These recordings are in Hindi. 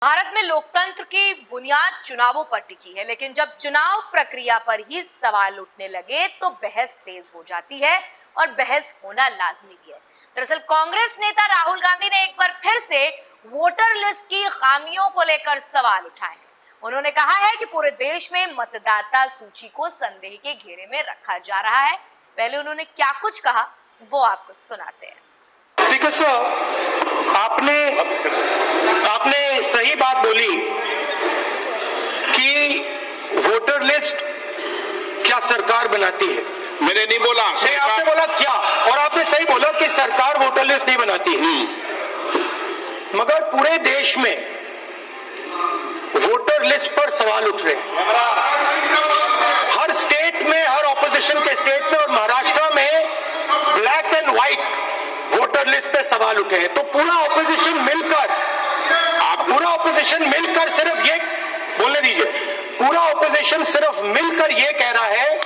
भारत में लोकतंत्र की बुनियाद चुनावों पर टिकी है, लेकिन जब चुनाव प्रक्रिया पर ही सवाल उठने लगे तो बहस तेज हो जाती है और बहस होना लाजमी भी है। दरअसल कांग्रेस नेता राहुल गांधी ने एक बार फिर से वोटर लिस्ट की खामियों को लेकर सवाल उठाए हैं। उन्होंने कहा है कि पूरे देश में मतदाता सूची को संदेह के घेरे में रखा जा रहा है। पहले उन्होंने क्या कुछ कहा वो आपको सुनाते हैं। देखिए सर, आपने सही बात बोली कि वोटर लिस्ट क्या सरकार बनाती है। मैंने नहीं बोला, नहीं, आपने बोला क्या, और आपने सही बोला कि सरकार वोटर लिस्ट नहीं बनाती है। मगर पूरे देश में वोटर लिस्ट पर सवाल उठ रहे हैं। हर स्टेट में, हर ऑपोजिशन के स्टेट में और महाराष्ट्र में black and white voter list पे सवाल उठे हैं। तो पूरा ऑपोजिशन मिलकर सिर्फ ये बोलने दीजिए, पूरा ऑपोजिशन सिर्फ मिलकर ये कह रहा है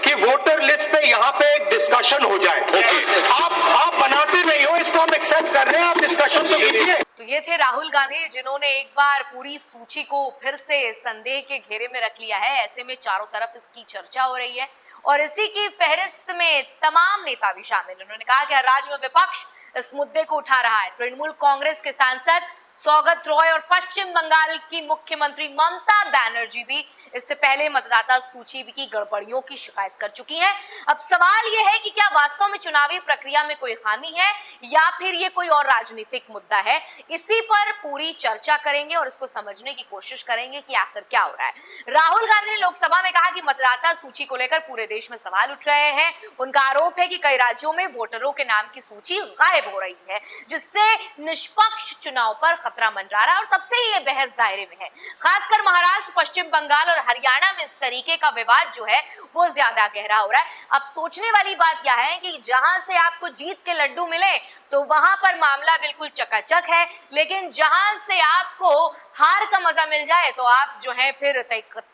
कि वोटर लिस्ट पे यहाँ पे एक डिस्कशन हो जाए। आप बनाते नहीं हो, इसको हम एक्सेप्ट कर रहे हैं, आप डिस्कशन तो कीजिए। तो ये थे राहुल गांधी, जिन्होंने एक बार पूरी सूची को फिर से संदेह के घेरे में रख लिया है। ऐसे में चारों तरफ इसकी चर्चा हो रही है और इसी की फहरिस्त में तमाम नेता भी शामिल। उन्होंने कहा कि हर राज्य में विपक्ष इस मुद्दे को उठा रहा है। तृणमूल कांग्रेस के सांसद सौगत रॉय और पश्चिम बंगाल की मुख्यमंत्री ममता बनर्जी भी इससे पहले मतदाता सूची की गड़बड़ियों की शिकायत कर चुकी हैं। अब सवाल यह है कि क्या वास्तव में चुनावी प्रक्रिया में कोई खामी है या फिर ये कोई और राजनीतिक मुद्दा है। इसी पर पूरी चर्चा करेंगे और इसको समझने की कोशिश करेंगे कि आखिर क्या हो रहा है। राहुल गांधी ने लोकसभा में कहा कि मतदाता सूची को लेकर पूरे देश में सवाल उठ रहे हैं। उनका आरोप है कि कई राज्यों में वोटरों के नाम की सूची गायब हो रही है, जिससे निष्पक्ष चुनाव पर खतरा मंडरा रहा है और तब से ही ये बहस दायरे में है। खासकर महाराष्ट्र, पश्चिम बंगाल और हरियाणा में इस तरीके का विवाद जो है वो ज्यादा गहरा हो रहा है। अब सोचने वाली बात क्या है कि जहां से आपको जीत के लड्डू मिले तो वहां पर मामला बिल्कुल चकाचक है, लेकिन जहां से आपको हार का मजा मिल जाए तो आप जो है फिर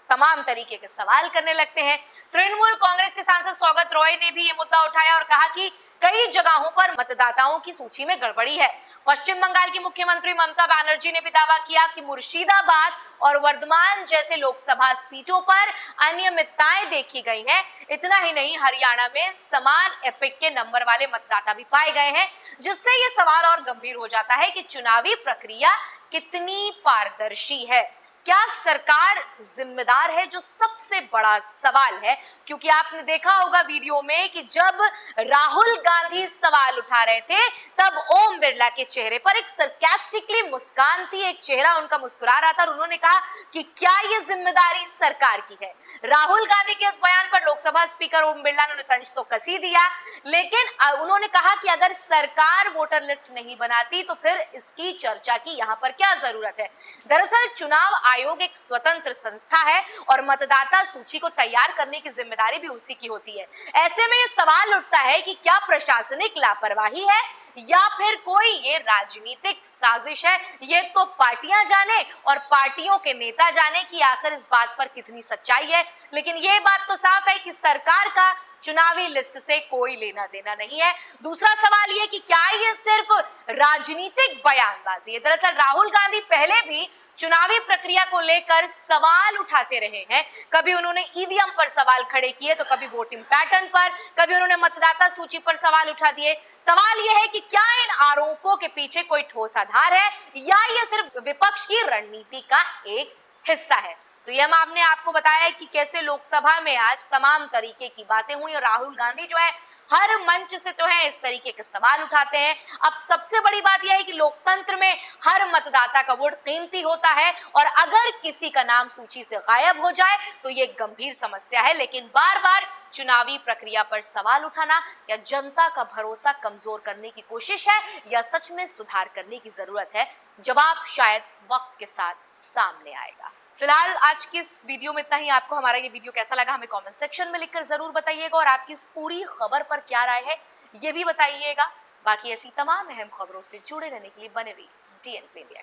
तमाम तरीके के सवाल करने लगते हैं। तृणमूल कांग्रेस के सांसद सौगत रॉय ने भी ये मुद्दा उठाया और कहा कि कई जगहों पर मतदाताओं की सूची में गड़बड़ी है। पश्चिम बंगाल की मुख्यमंत्री ममता बनर्जी ने भी दावा किया कि मुर्शिदाबाद और वर्धमान जैसे लोकसभा सीटों पर अनियमितताएं देखी गई हैं। इतना ही नहीं, हरियाणा में समान एपिक के नंबर वाले मतदाता भी पाए गए हैं, जिससे ये सवाल और गंभीर हो जाता है कि चुनावी प्रक्रिया कितनी पारदर्शी है। क्या सरकार जिम्मेदार है, जो सबसे बड़ा सवाल है। क्योंकि आपने देखा होगा वीडियो में कि जब राहुल गांधी सवाल उठा रहे थे तब ओम बिरला के चेहरे पर एक सरकास्टिकली मुस्कान थी, एक चेहरा उनका मुस्कुरा रहा था और उन्होंने कहा कि क्या ये जिम्मेदारी सरकार की है। राहुल गांधी के इस बयान पर लोकसभा स्पीकर ओम बिरला ने तंज तो कस ही दिया, लेकिन उन्होंने कहा कि अगर सरकार वोटर लिस्ट नहीं बनाती तो फिर इसकी चर्चा की यहां पर क्या जरूरत है। दरअसल चुनाव आयोग एक स्वतंत्र संस्था है और मतदाता सूची को तैयार करने की जिम्मेदारी भी उसी की होती है। ऐसे में ये सवाल उठता है कि क्या प्रशासनिक लापरवाही है या फिर कोई ये राजनीतिक साजिश है। ये तो पार्टियां जाने और पार्टियों के नेता जाने कि आखिर इस बात पर कितनी सच्चाई है, लेकिन ये बात तो साफ है कि सरकार का चुनावी लिस्ट से कोई लेना देना नहीं है। दूसरा सवाल ये कि क्या ये सिर्फ राजनीतिक बयानबाजी है। दरअसल राहुल गांधी पहले भी चुनावी प्रक्रिया को लेकर सवाल उठाते रहे हैं। कभी उन्होंने ईवीएम पर सवाल खड़े किए तो कभी वोटिंग पैटर्न पर, कभी उन्होंने मतदाता सूची पर सवाल उठा दिए। सवाल यह है कि क्या इन आरोपों के पीछे कोई ठोस आधार है या ये सिर्फ विपक्ष की रणनीति का एक हिस्सा है। तो ये हमने आपको बताया कि कैसे लोकसभा में आज तमाम तरीके की बातें हुई और राहुल गांधी जो है हर मंच से तो है इस तरीके के सवाल उठाते हैं। अब सबसे बड़ी बात यह है कि लोकतंत्र में हर मतदाता का वोट कीमती होता है और अगर किसी का नाम सूची से गायब हो जाए तो ये गंभीर समस्या है। लेकिन बार बार चुनावी प्रक्रिया पर सवाल उठाना क्या जनता का भरोसा कमजोर करने की कोशिश है या सच में सुधार करने की जरूरत है। जवाब शायद वक्त के साथ सामने आएगा। फिलहाल आज की इस वीडियो में इतना ही। आपको हमारा ये वीडियो कैसा लगा हमें कमेंट सेक्शन में लिखकर जरूर बताइएगा और आपकी इस पूरी खबर पर क्या राय है ये भी बताइएगा। बाकी ऐसी तमाम अहम खबरों से जुड़े रहने के लिए बने रहिए DNP इंडिया।